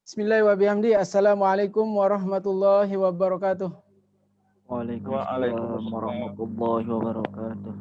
Bismillahirrahmanirrahim. Assalamualaikum warahmatullahi wabarakatuh. Waalaikumsalam warahmatullahi wabarakatuh.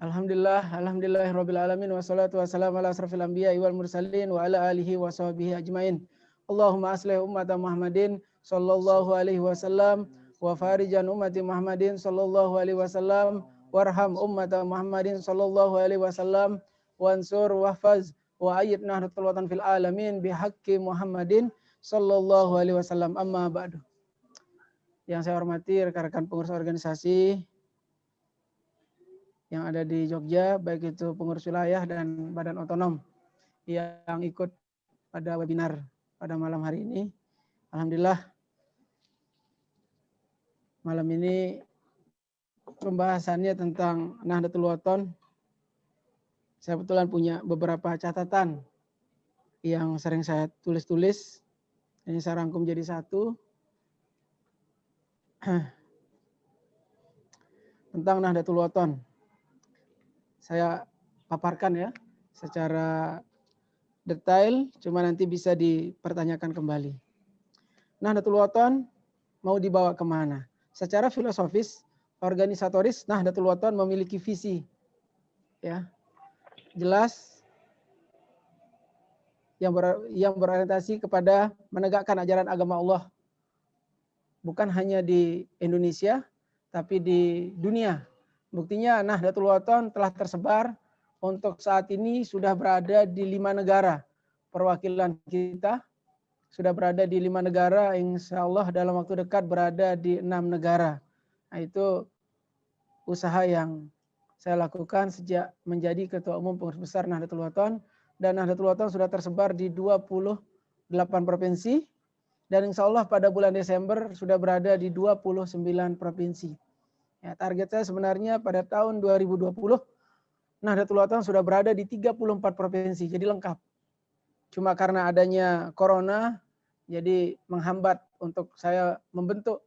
Alhamdulillahirabbil alamin wassalatu wassalamu ala asrofil anbiya'i wal mursalin wa ala alihi wa sahbihi ajmain. Allahumma aslih ummata Muhammadin sallallahu alaihi wasallam wa farijan ummati Muhammadin sallallahu alaihi wasallam warham ummata Muhammadin sallallahu alaihi wasallam wansur wahfaz wa ayyid nahdlatul watan fil alamin bihaqqi Muhammadin sallallahu alaihi wasallam. Amma ba'du. Yang saya hormati rekan-rekan pengurus organisasi yang ada di Jogja, baik itu pengurus wilayah dan badan otonom yang ikut pada webinar pada malam hari ini. Alhamdulillah malam ini pembahasannya tentang Nahdlatul Wathon. Saya kebetulan punya beberapa catatan yang sering saya tulis-tulis. Ini saya rangkum jadi satu. Tentang Nahdlatul Wathon. Saya paparkan ya secara detail, cuma nanti bisa dipertanyakan kembali. Nahdlatul Wathon mau dibawa kemana? Secara filosofis, organisatoris, Nahdlatul Wathon memiliki visi, ya, jelas yang berorientasi kepada menegakkan ajaran agama Allah, bukan hanya di Indonesia, tapi di dunia. Buktinya Nahdlatul Wathon telah tersebar untuk saat ini sudah berada di 5 negara. Perwakilan kita sudah berada di 5 negara, insya Allah dalam waktu dekat berada di 6 negara. Nah, itu usaha yang saya lakukan sejak menjadi Ketua Umum Pengurus Besar Nahdlatul Wathon. Dan Nahdlatul Wathon sudah tersebar di 28 provinsi. Dan insya Allah pada bulan Desember sudah berada di 29 provinsi. Ya, target saya sebenarnya pada tahun 2020 Nahdlatul Wathon sudah berada di 34 provinsi, jadi lengkap. Cuma karena adanya corona, jadi menghambat untuk saya membentuk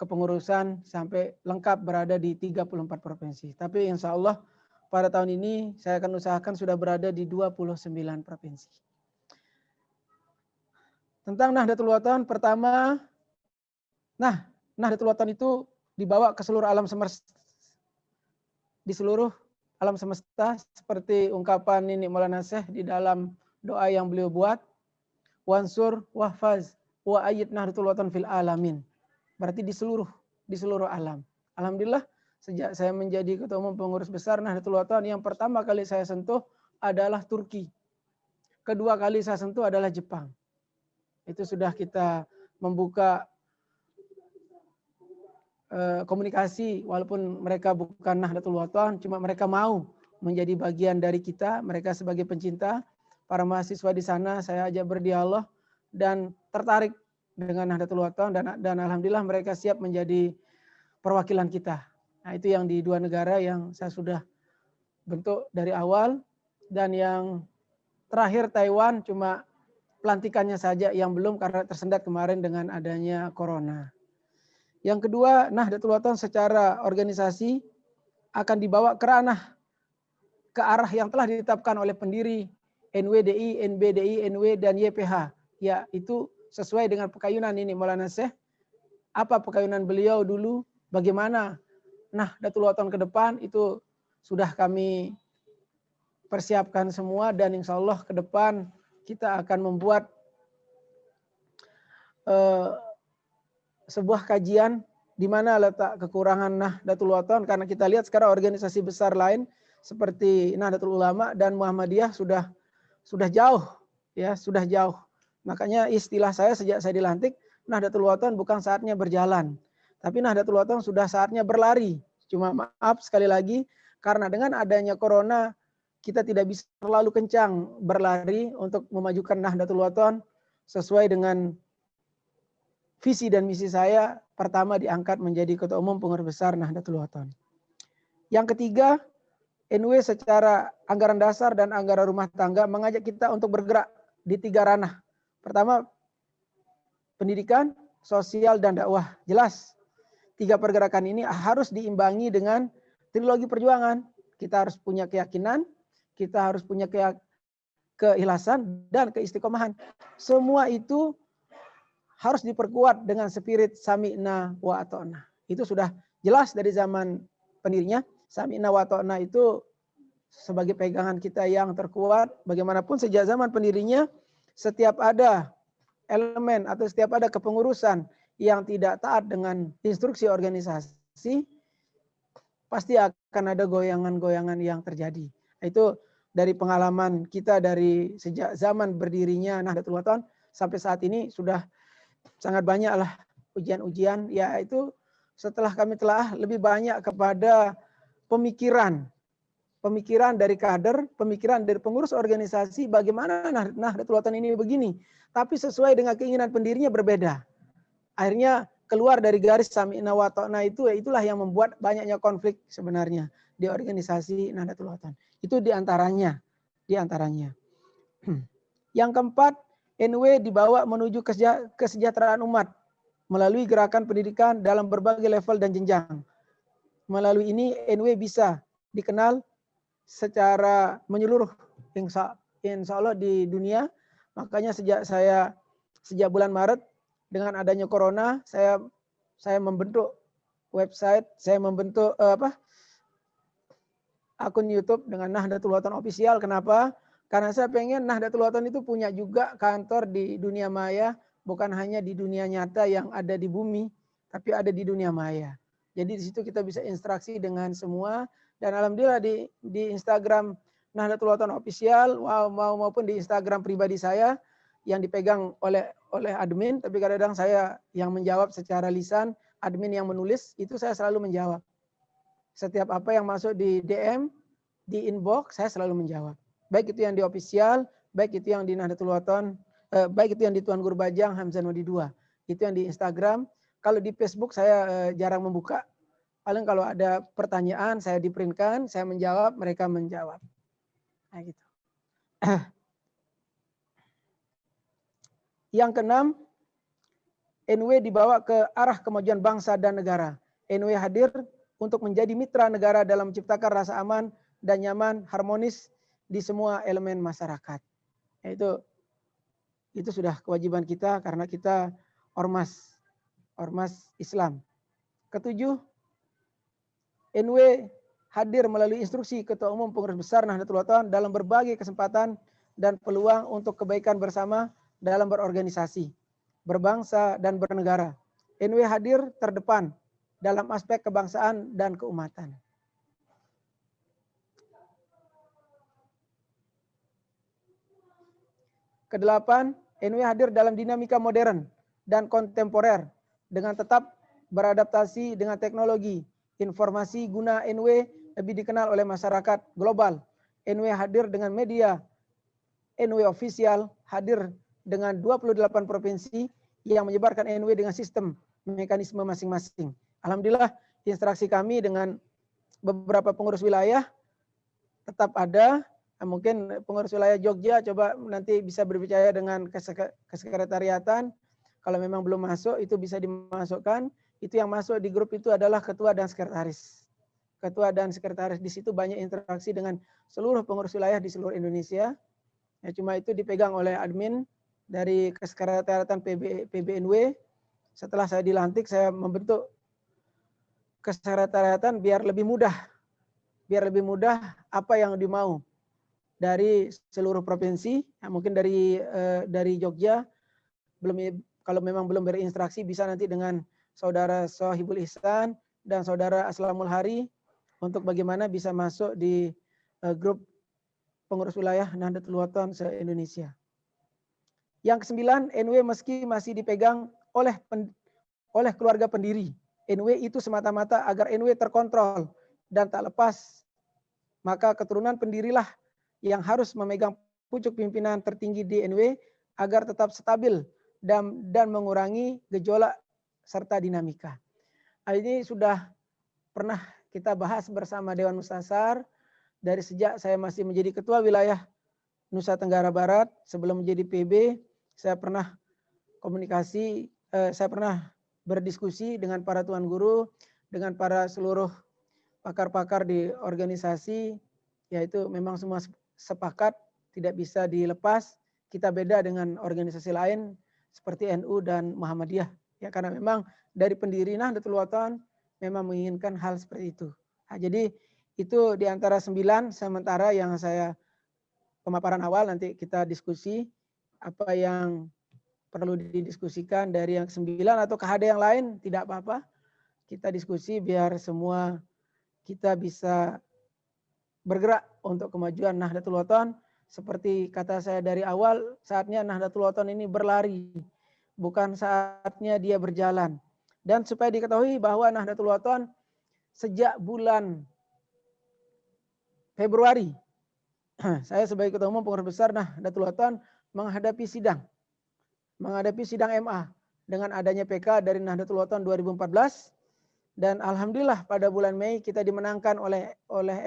kepengurusan sampai lengkap berada di 34 provinsi. Tapi insya Allah pada tahun ini saya akan usahakan sudah berada di 29 provinsi. Tentang Nahdlatul Wathon, pertama, Nahdlatul Wathon itu dibawa ke seluruh alam semesta, di seluruh alam semesta, seperti ungkapan Nini Maulana Syekh di dalam doa yang beliau buat, wansur wahfaz wa ayyid Nahdlatul Wathon fil alamin. Berarti di seluruh alam. Alhamdulillah sejak saya menjadi Ketua Umum Pengurus Besar Nahdlatul Wathon, yang pertama kali saya sentuh adalah Turki. Kedua kali saya sentuh adalah Jepang. Itu sudah kita membuka komunikasi, walaupun mereka bukan Nahdlatul Wathon, cuma mereka mau menjadi bagian dari kita. Mereka sebagai pencinta, para mahasiswa di sana saya ajak berdialog dan tertarik dengan Nahdlatul Wathon, dan alhamdulillah mereka siap menjadi perwakilan kita. Nah, itu yang di 2 negara yang saya sudah bentuk dari awal, dan yang terakhir Taiwan cuma pelantikannya saja yang belum karena tersendat kemarin dengan adanya corona. Yang kedua, Nahdlatul Wathon secara organisasi akan dibawa ke arah yang telah ditetapkan oleh pendiri NWDI, NBDI, NW, dan YPH. Ya, itu sesuai dengan pekayunan ini Maulana Syekh. Apa pekayunan beliau dulu, bagaimana Nahdlatul Wathon ke depan, itu sudah kami persiapkan semua, dan insya Allah ke depan kita akan membuat sebuah kajian di mana letak kekurangan Nahdlatul Wathon, karena kita lihat sekarang organisasi besar lain seperti Nahdlatul Ulama dan Muhammadiyah sudah jauh, ya, sudah jauh. Makanya istilah saya sejak saya dilantik, Nahdlatul Wathon bukan saatnya berjalan, tapi Nahdlatul Wathon sudah saatnya berlari. Cuma maaf sekali lagi, karena dengan adanya corona kita tidak bisa terlalu kencang berlari untuk memajukan Nahdlatul Wathon sesuai dengan visi dan misi saya. Pertama diangkat menjadi Ketua Umum Pengurus Besar Nahdlatul Wathon. Yang ketiga, NW secara anggaran dasar dan anggaran rumah tangga mengajak kita untuk bergerak di 3 ranah. Pertama, pendidikan, sosial, dan dakwah. Jelas, 3 pergerakan ini harus diimbangi dengan trilogi perjuangan. Kita harus punya keyakinan, kita harus punya keikhlasan dan keistiqomahan. Semua itu harus diperkuat dengan spirit sami'na wa ata'na. Itu sudah jelas dari zaman pendirinya. Sami'na wa ata'na itu sebagai pegangan kita yang terkuat. Bagaimanapun sejak zaman pendirinya, setiap ada elemen atau setiap ada kepengurusan yang tidak taat dengan instruksi organisasi, pasti akan ada goyangan-goyangan yang terjadi. Itu dari pengalaman kita dari sejak zaman berdirinya Nahdlatul Wathon sampai saat ini sudah sangat banyaklah ujian-ujian, yaitu setelah kami telah lebih banyak kepada pemikiran dari kader, pemikiran dari pengurus organisasi, bagaimana Nahdlatul Wathon ini begini, tapi sesuai dengan keinginan pendirinya berbeda. Akhirnya keluar dari garis sami'na wa ta'na itu, itulah yang membuat banyaknya konflik sebenarnya di organisasi Nahdlatul Wathon. Itu diantaranya. Yang keempat, NW dibawa menuju kesejahteraan umat melalui gerakan pendidikan dalam berbagai level dan jenjang. Melalui ini NW bisa dikenal secara menyeluruh insya Allah di dunia. Makanya sejak bulan Maret dengan adanya corona, saya membentuk website, saya membentuk akun YouTube dengan Nahdlatul Wathon Official. Kenapa? Karena saya pengen Nahdlatul Wathon itu punya juga kantor di dunia maya, bukan hanya di dunia nyata yang ada di bumi, tapi ada di dunia maya. Jadi di situ kita bisa interaksi dengan semua. Dan alhamdulillah di Instagram Nahdlatul Wathon Official maupun di Instagram pribadi saya yang dipegang oleh admin, tapi kadang-kadang saya yang menjawab secara lisan, admin yang menulis, itu saya selalu menjawab. Setiap apa yang masuk di DM, di inbox, saya selalu menjawab. Baik itu yang di official, baik itu yang di Nahdlatul Wathon, baik itu yang di Tuan Guru Bajang, Hamzah Nodi 2. Itu yang di Instagram. Kalau di Facebook saya jarang membuka. Paling kalau ada pertanyaan saya di-printkan, saya menjawab, mereka menjawab. Nah, gitu. Yang keenam, NW dibawa ke arah kemajuan bangsa dan negara. NW hadir untuk menjadi mitra negara dalam menciptakan rasa aman dan nyaman, harmonis di semua elemen masyarakat. Itu sudah kewajiban kita karena kita ormas Islam. Ketujuh, NW hadir melalui instruksi Ketua Umum Pengurus Besar Nahdlatul Wathon dalam berbagai kesempatan dan peluang untuk kebaikan bersama dalam berorganisasi, berbangsa dan bernegara. NW hadir terdepan dalam aspek kebangsaan dan keumatan. Kedelapan, NW hadir dalam dinamika modern dan kontemporer dengan tetap beradaptasi dengan teknologi informasi guna NW lebih dikenal oleh masyarakat global. NW hadir dengan media NW Official, hadir dengan 28 provinsi yang menyebarkan NW dengan sistem mekanisme masing-masing. Alhamdulillah interaksi kami dengan beberapa pengurus wilayah tetap ada. Mungkin pengurus wilayah Jogja coba nanti bisa berbicara dengan kesekretariatan. Kalau memang belum masuk itu bisa dimasukkan. Itu yang masuk di grup itu adalah ketua dan sekretaris. Ketua dan sekretaris di situ banyak interaksi dengan seluruh pengurus wilayah di seluruh Indonesia. Ya, cuma itu dipegang oleh admin dari kesekretariatan PBNW. Setelah saya dilantik, saya membentuk kesekretariatan biar lebih mudah apa yang dimau dari seluruh provinsi. Ya, mungkin dari Jogja kalau memang belum berinteraksi bisa nanti dengan saudara Sohibul Ihsan dan saudara Aslamul Hari untuk bagaimana bisa masuk di grup pengurus wilayah Nahdlatul Wathon se-Indonesia. Yang kesembilan, NW meski masih dipegang oleh keluarga pendiri. NW itu semata-mata agar NW terkontrol dan tak lepas, maka keturunan pendirilah yang harus memegang pucuk pimpinan tertinggi di NW agar tetap stabil dan mengurangi gejolak serta dinamika. Ini sudah pernah kita bahas bersama Dewan Mustasar dari sejak saya masih menjadi ketua wilayah Nusa Tenggara Barat. Sebelum menjadi PB, saya pernah komunikasi, saya pernah berdiskusi dengan para tuan guru, dengan para seluruh pakar-pakar di organisasi, yaitu memang semua sepakat tidak bisa dilepas. Kita beda dengan organisasi lain seperti NU dan Muhammadiyah. Ya, karena memang dari pendiri Nahdlatul Ulama memang menginginkan hal seperti itu. Nah, jadi itu di antara 9, sementara yang saya pemaparan awal, nanti kita diskusi apa yang perlu didiskusikan dari yang 9 atau ada yang lain, tidak apa-apa. Kita diskusi biar semua kita bisa bergerak untuk kemajuan Nahdlatul Ulama. Seperti kata saya dari awal, saatnya Nahdlatul Ulama ini berlari, bukan saatnya dia berjalan. Dan supaya diketahui bahwa Nahdlatul Ulama sejak bulan Februari, saya sebagai Ketua Umum Pengurus Besar Nahdlatul Ulama menghadapi sidang MA dengan adanya PK dari Nahdlatul Ulama 2014, dan alhamdulillah pada bulan Mei kita dimenangkan oleh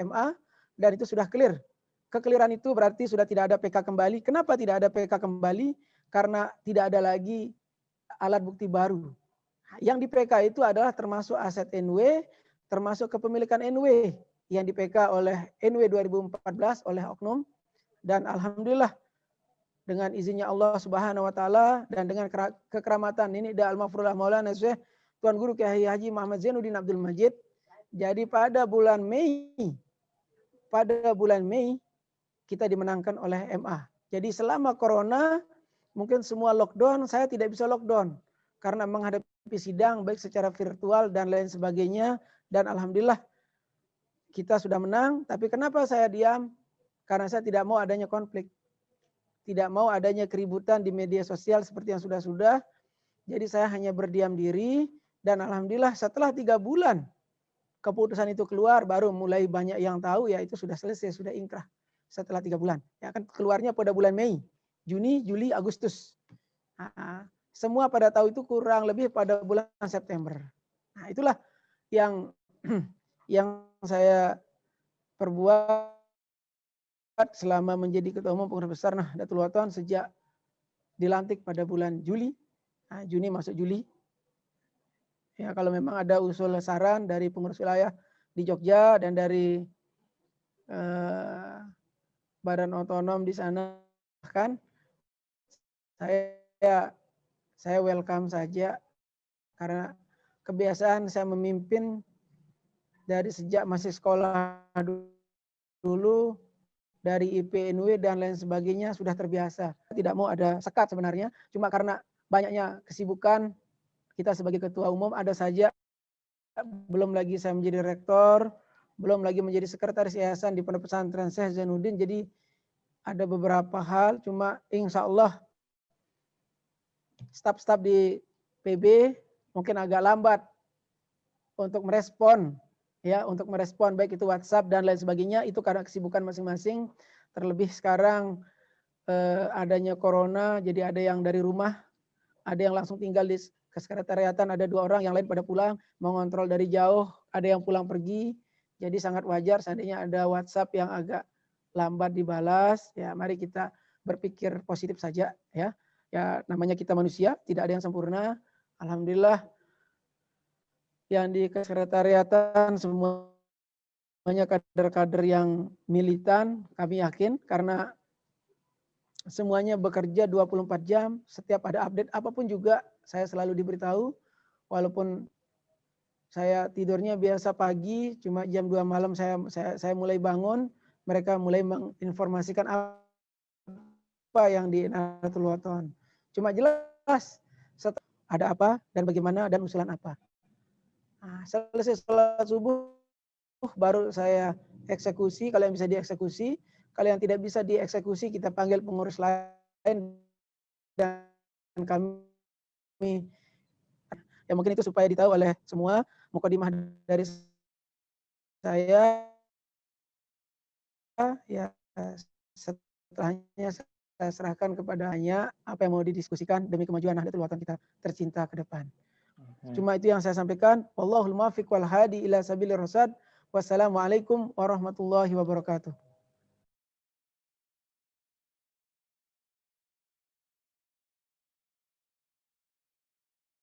MA dan itu sudah clear. Kekeliran itu berarti sudah tidak ada PK kembali. Kenapa tidak ada PK kembali? Karena tidak ada lagi alat bukti baru. Yang di PK itu adalah termasuk aset NW, termasuk kepemilikan NW yang di PK oleh NW 2014 oleh oknum, dan alhamdulillah dengan izinnya Allah Subhanahu wa taala dan dengan kekeramatan ini da al-mafrulah Maulana Syekh Tuan Guru Kiai Haji Muhammad Zainuddin Abdul Majid. Jadi pada bulan Mei kita dimenangkan oleh MA. Jadi selama corona mungkin semua lockdown, saya tidak bisa lockdown karena menghadapi sidang baik secara virtual dan lain sebagainya, dan alhamdulillah kita sudah menang. Tapi kenapa saya diam? Karena saya tidak mau adanya konflik. Tidak mau adanya keributan di media sosial seperti yang sudah-sudah. Jadi saya hanya berdiam diri, dan alhamdulillah setelah 3 bulan keputusan itu keluar, baru mulai banyak yang tahu, ya itu sudah selesai, sudah ingkrah setelah 3 bulan. Ya kan keluarnya pada bulan Mei, Juni, Juli, Agustus. Nah, semua pada tahu itu kurang lebih pada bulan September. Nah, itulah yang yang saya perbuat selama menjadi Ketua Umum Pengurus Besar Nahdlatul Ulama sejak dilantik pada bulan Juli. Nah, Juni masuk Juli. Ya, kalau memang ada usul saran dari pengurus wilayah di Jogja dan dari badan otonom di sana, kan saya welcome saja, karena kebiasaan saya memimpin dari sejak masih sekolah dulu, dari IPNW dan lain sebagainya sudah terbiasa. Tidak mau ada sekat sebenarnya, cuma karena banyaknya kesibukan kita sebagai ketua umum, ada saja, belum lagi saya menjadi rektor, belum lagi menjadi sekretaris yayasan di Pondok Pesantren Syekh Zainuddin. Jadi ada beberapa hal, cuma insya Allah staf-staf di PB mungkin agak lambat untuk merespon, ya, untuk merespon baik itu WhatsApp dan lain sebagainya, itu karena kesibukan masing-masing. Terlebih sekarang adanya corona, jadi ada yang dari rumah, ada yang langsung tinggal di kesekretariatan, ada 2 orang, yang lain pada pulang, mengontrol dari jauh, ada yang pulang pergi. Jadi sangat wajar seandainya ada WhatsApp yang agak lambat dibalas. Ya, mari kita berpikir positif saja, ya. Ya, namanya kita manusia, tidak ada yang sempurna. Alhamdulillah yang di kesekretariatan semuanya kader-kader yang militan, kami yakin, karena semuanya bekerja 24 jam, setiap ada update apapun juga saya selalu diberitahu, walaupun saya tidurnya biasa pagi, cuma jam 2 malam saya mulai bangun, mereka mulai menginformasikan apa yang di Nahdlatul Ulama. Cuma jelas ada apa dan bagaimana dan usulan apa. Nah, selesai sholat subuh baru saya eksekusi, kalau yang bisa dieksekusi. Kalau yang tidak bisa dieksekusi, kita panggil pengurus lain dan kami. Ya mungkin itu supaya ditahu oleh semua. Mukadimah dari saya, ya setelahnya saya serahkan kepadanya apa yang mau didiskusikan demi kemajuan Nahdlatul Ulama kita tercinta ke depan. Cuma itu yang saya sampaikan. Wallahul muwaffiq wal hadi ila sabilir rasyad. Wassalamualaikum warahmatullahi wabarakatuh.